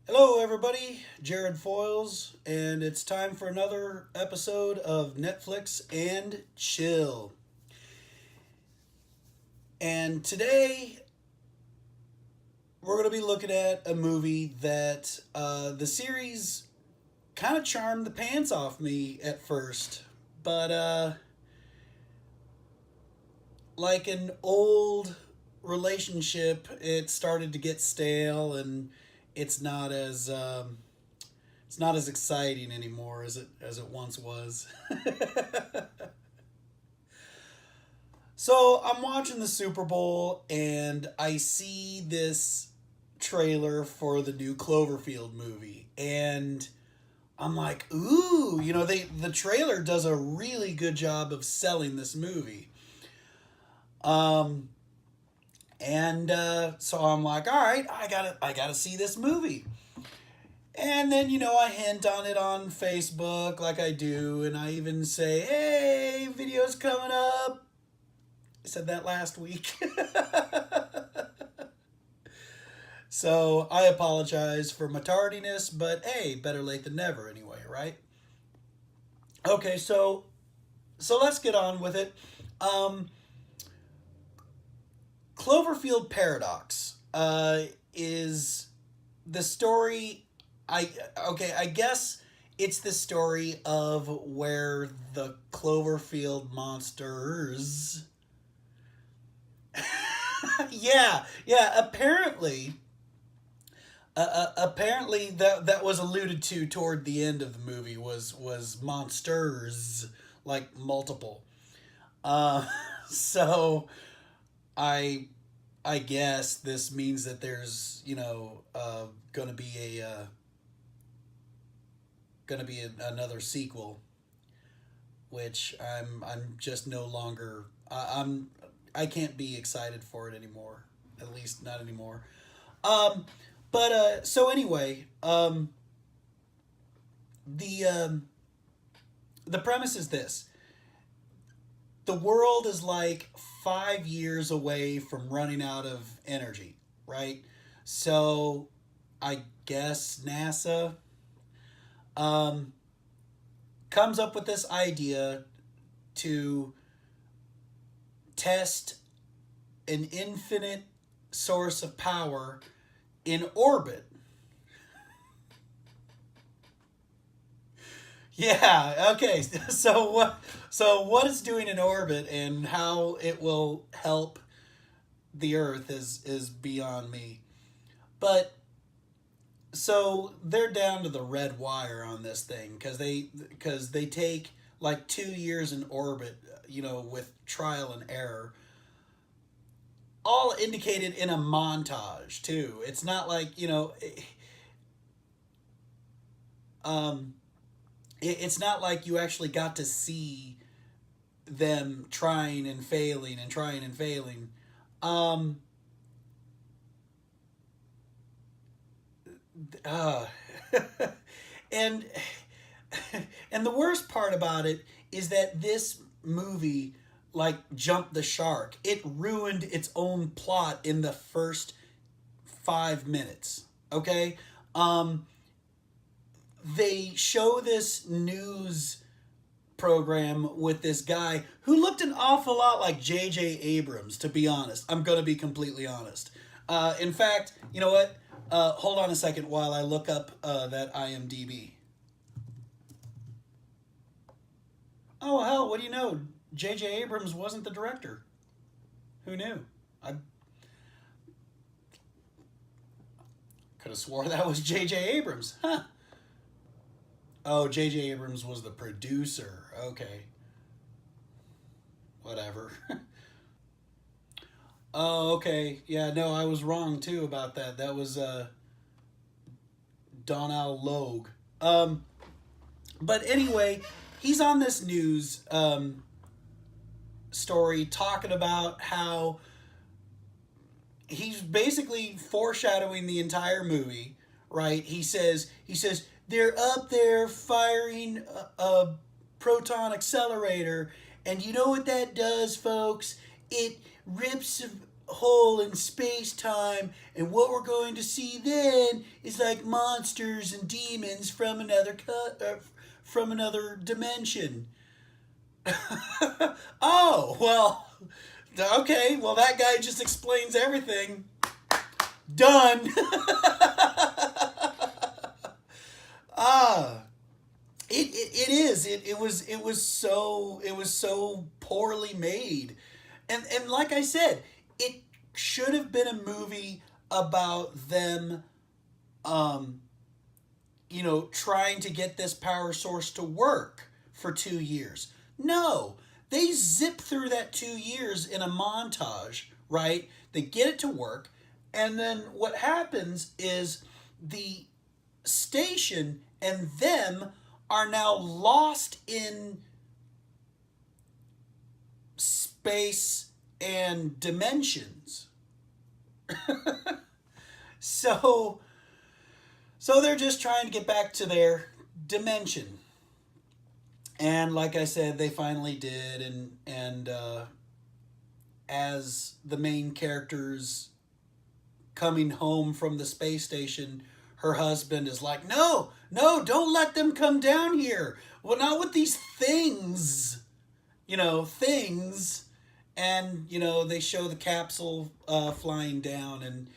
Hello, everybody. Jared Foils, and it's time for another episode of Netflix and Chill. And today we're going to be looking at a movie that the series kind of charmed the pants off me at first, but like an old relationship, it started to get stale and it's not as it's not as exciting anymore as it once was. So I'm watching the Super Bowl and I see this trailer for the new Cloverfield movie, and I'm like, ooh, the trailer does a really good job of selling this movie. Um, and so I'm like, all right, I gotta see this movie. And then, I hint on it on Facebook like I do, and I even say, hey, video's coming up. I said that last week. So I apologize for my tardiness, but hey, better late than never anyway, right? Okay, so let's get on with it. Um, Cloverfield Paradox is the story. I guess it's the story of where the Cloverfield monsters. Yeah. Apparently that was alluded to toward the end of the movie was monsters, like multiple. Uh, so I I guess this means that there's gonna be another sequel, which I'm just no longer I can't be excited for it anymore. At least not anymore. Um, but so anyway, the um, the premise is this: the world is like 5 years away from running out of energy, right? So I guess NASA um, comes up with this idea to test an infinite source of power in orbit. Yeah, okay. So what it's doing in orbit and how it will help the earth is beyond me. But so they're down to the red wire on this thing cuz they take like 2 years in orbit, with trial and error, all indicated in a montage too. It's not like, um it's not like you actually got to see them trying and failing and trying and failing. Um, uh, and and the worst part about it is that this movie like jumped the shark. It ruined its own plot in the first 5 minutes. Okay, um, they show this news program with this guy who looked an awful lot like J.J. Abrams, to be honest. I'm going to be completely honest. In fact, you know what? Hold on a second while I look up that IMDb. Oh, hell, what do you know? J.J. Abrams wasn't the director. Who knew? I could have swore that was J.J. Abrams. Huh. Oh, J.J. Abrams was the producer. Okay. Whatever. Oh, okay. Yeah, no, I was wrong too about that. That was Donal Logue. Um, but anyway, he's on this news story talking about how he's basically foreshadowing the entire movie. Right? He says they're up there firing a proton accelerator, and you know what that does, folks? It rips hole in space time, and what we're going to see then is like monsters and demons from from another dimension. Oh well, okay. Well, that guy just explains everything. Done. Ah, it is it was so poorly made, and like I said, it should have been a movie about them, um, trying to get this power source to work for 2 years. No, they zip through that 2 years in a montage, right? They get it to work, and then what happens is the station and them are now lost in space and dimensions. So they're just trying to get back to their dimension. And like I said, they finally did, and as the main characters coming home from the space station, her husband is like, "No, no, don't let them come down here. Well, not with these things, things." And they show the capsule flying down, and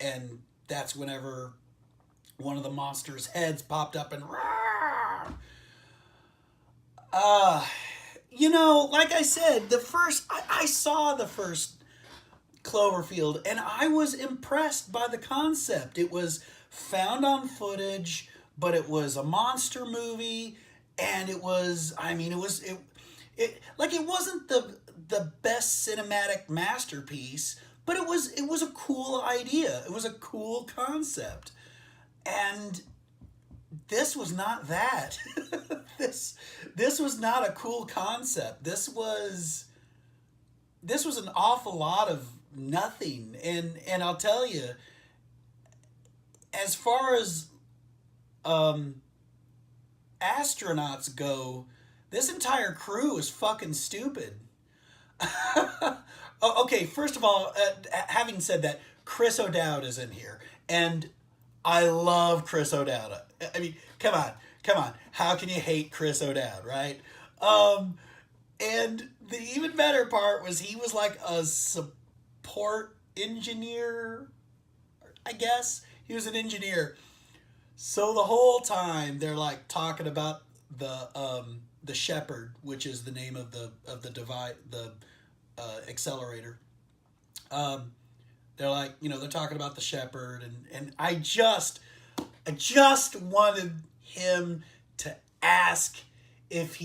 and that's whenever one of the monsters' heads popped up and uh like I said, I saw the first Cloverfield, and I was impressed by the concept. It was found on footage, but it was a monster movie, and it was, I mean, it wasn't the best cinematic masterpiece, but it was a cool idea. It was a cool concept. And this was not that. This was not a cool concept. This was an awful lot of nothing. And I'll tell you, as far as astronauts go, this entire crew is fucking stupid. Okay, first of all, having said that, Chris O'Dowd is in here, and I love Chris O'Dowd. I mean, come on, come on. How can you hate Chris O'Dowd, right? And the even better part was he was like a support engineer, I guess. He was an engineer. So the whole time they're like talking about the Shepherd, which is the name of the accelerator. They're like, they're talking about the Shepherd, and I just wanted him to ask if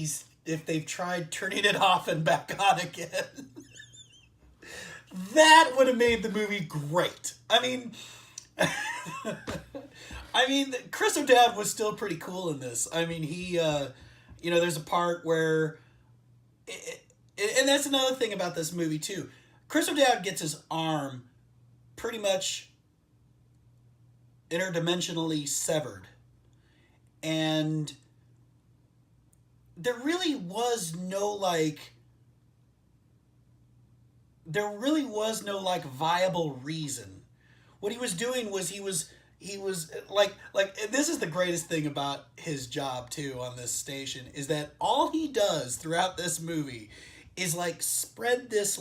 they've tried turning it off and back on again. That would have made the movie great. I mean, Chris O'Dowd was still pretty cool in this. I mean, there's a part where, and that's another thing about this movie too. Chris O'Dowd gets his arm pretty much interdimensionally severed, and there really was no viable reason. What he was doing was he was like this is the greatest thing about his job too on this station, is that all he does throughout this movie is like spread this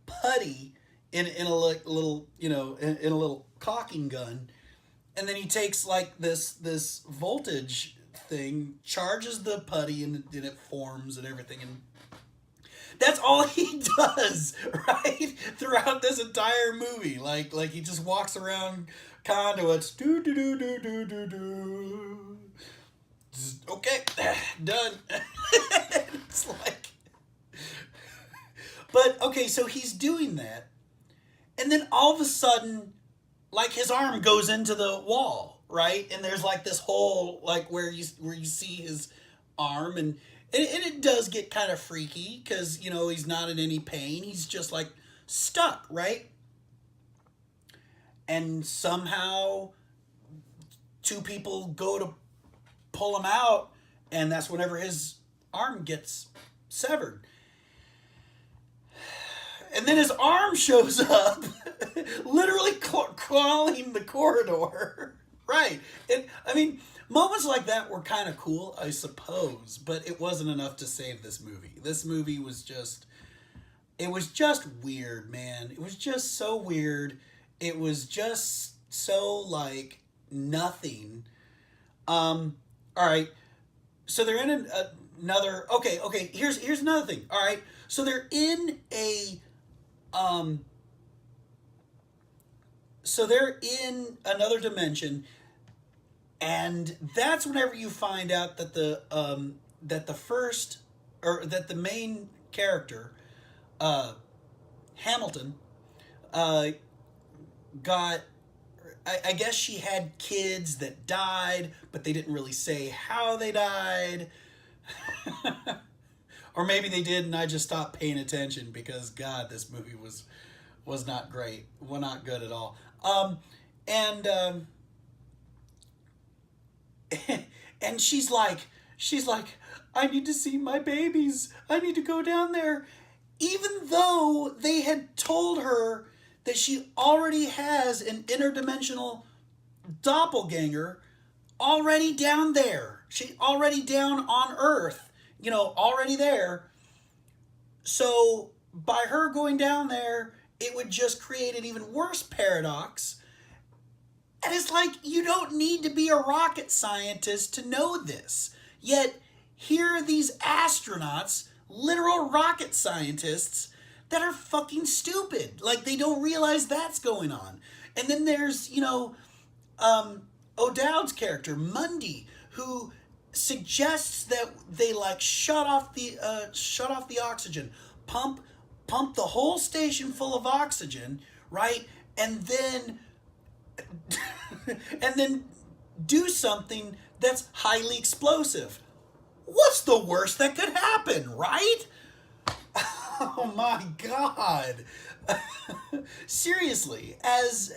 putty in a little in a little caulking gun, and then he takes like this voltage thing, charges the putty, and it forms and everything, and that's all he does, right? Throughout this entire movie. Like he just walks around conduits. Do do do do do do do. Okay, done. It's like, but okay, so he's doing that, and then all of a sudden, like his arm goes into the wall, right? And there's like this hole, like where you see his arm, and it does get kind of freaky because he's not in any pain. He's just like stuck, right? And somehow two people go to pull him out, and that's whenever his arm gets severed. And then his arm shows up, literally crawling the corridor. Right. I mean, moments like that were kind of cool, I suppose, but it wasn't enough to save this movie. This movie was just, it was just weird, man. It was just so weird. It was just so, like, nothing. All right. So they're in another, okay, here's another thing. All right. So they're in a, so they're in another dimension, and that's whenever you find out that the first, or that the main character, Hamilton, got, I guess she had kids that died, but they didn't really say how they died. Or maybe they did and I just stopped paying attention because, God, this movie was not great. Well, not good at all. And and she's like, I need to see my babies. I need to go down there. Even though they had told her that she already has an interdimensional doppelganger already down there. She already down on Earth, already there. So by her going down there, it would just create an even worse paradox. And it's like, you don't need to be a rocket scientist to know this. Yet, here are these astronauts, literal rocket scientists, that are fucking stupid. Like, they don't realize that's going on. And then there's, O'Dowd's character, Mundy, who suggests that they, like, shut off the oxygen, pump the whole station full of oxygen, right? And then and then do something that's highly explosive. What's the worst that could happen, right? Oh my God. Seriously, as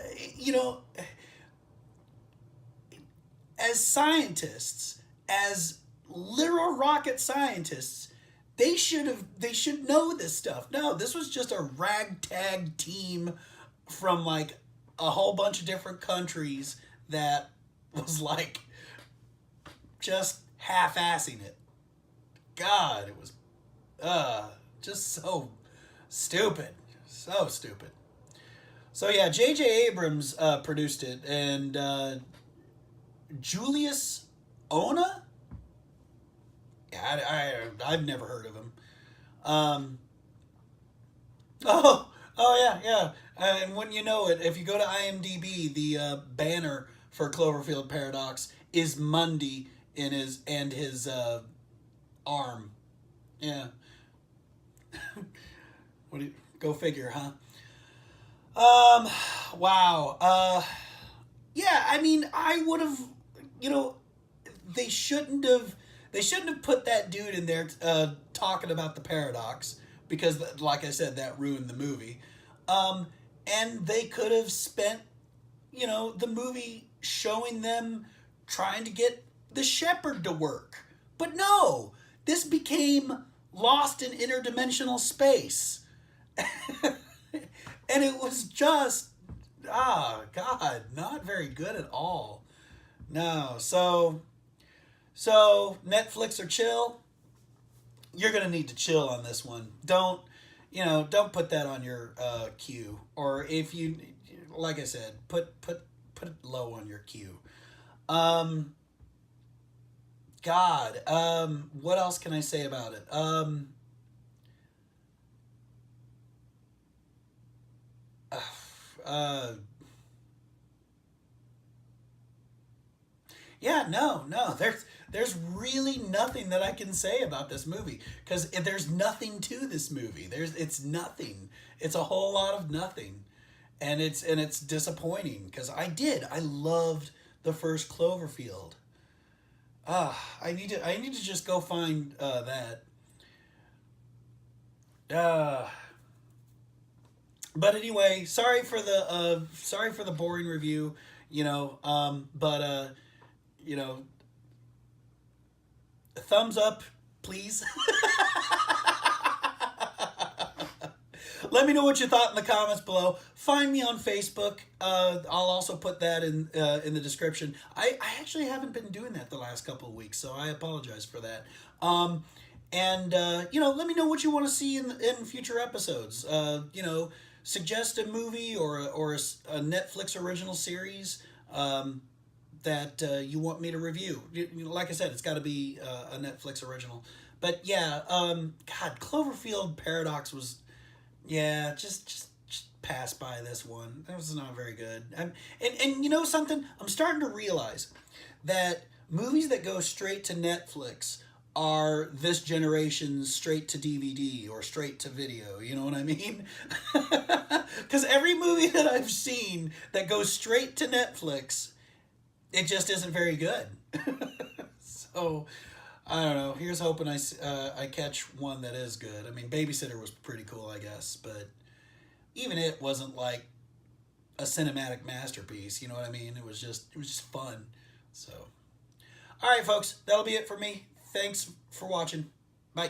scientists, as literal rocket scientists, they should know this stuff. No, this was just a ragtag team from, like, a whole bunch of different countries that was, like, just half-assing it. God, it was just so stupid. So stupid. So yeah, J.J. Abrams produced it, and Julius Ona? Yeah, I've never heard of him. Oh yeah. And when you know it, if you go to IMDb, the banner for Cloverfield Paradox is Mundy in his arm. Yeah. Go figure, huh? Wow. Yeah, I mean, I would have, they shouldn't have put that dude in there talking about the paradox, because, like I said, that ruined the movie. And they could have spent, the movie showing them trying to get the shepherd to work. But no, this became Lost in Interdimensional Space. And it was just, God, not very good at all. No, so Netflix or chill. You're gonna need to chill on this one. Don't put that on your queue. Or if you, like I said, put it low on your queue. God, what else can I say about it? Yeah, no. There's really nothing that I can say about this movie, because there's nothing to this movie. It's nothing. It's a whole lot of nothing, and it's disappointing, because I loved the first Cloverfield. I need to just go find that. But anyway, sorry for the boring review, but a thumbs up, please. Let me know what you thought in the comments below. Find me on Facebook. I'll also put that in the description. I actually haven't been doing that the last couple of weeks, so I apologize for that. Let me know what you want to see in future episodes. Suggest a movie or a Netflix original series that you want me to review. Like I said, it's got to be a Netflix original. But yeah, God, Cloverfield Paradox was, yeah, just pass by this one. That was not very good. And you know something? I'm starting to realize that movies that go straight to Netflix are this generation's straight to DVD or straight to video. You know what I mean? Because every movie that I've seen that goes straight to Netflix, it just isn't very good. So I don't know. Here's hoping I catch one that is good. I mean, Babysitter was pretty cool, I guess, but even it wasn't like a cinematic masterpiece. You know what I mean? It was just fun. So, all right, folks, that'll be it for me. Thanks for watching. Bye.